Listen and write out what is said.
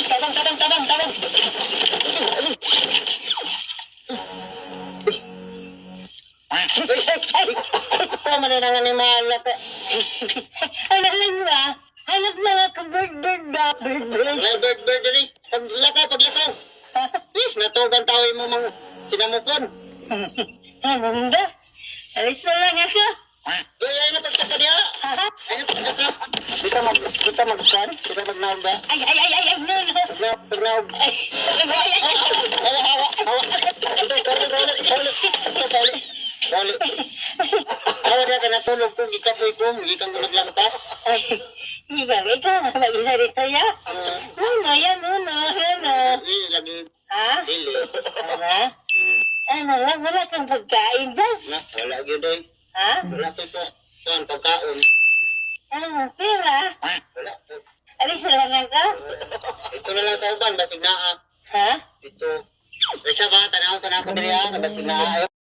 Tabang, tabang, tabang, tabang. Ito, maninangan ni Malak. Anak lang ba? Anak mga ka-bird-bird ba? Bird-bird. Bird-bird rin. Paglakaw, paglakaw. Natugan tao mo mga sinamukon. Ano ba? Alis na lang ako. Ay na pagsaka niya. Ay na pagsaka. Kita magsan? Kita magnaog ba? Ay, no. Magnaog. Ay, hawa. Balik. Hawa na ka natulog ko. Gikapoy ko. Gikang ko naglampas. Ay, di ba? Ikaw, mag-isa rito ya? Ano. Lagi. Ha? Dili. Ano lang, wala kang pagkain ba? Wala yun eh. Ha? Wala ko ito. Saan, pagkaon. Ano, pera? Wala. Alis na lang ka? Ito na lang sa uban, basig na. Ha? Ito. Isa ba, tanaw ko diri ha, basig na.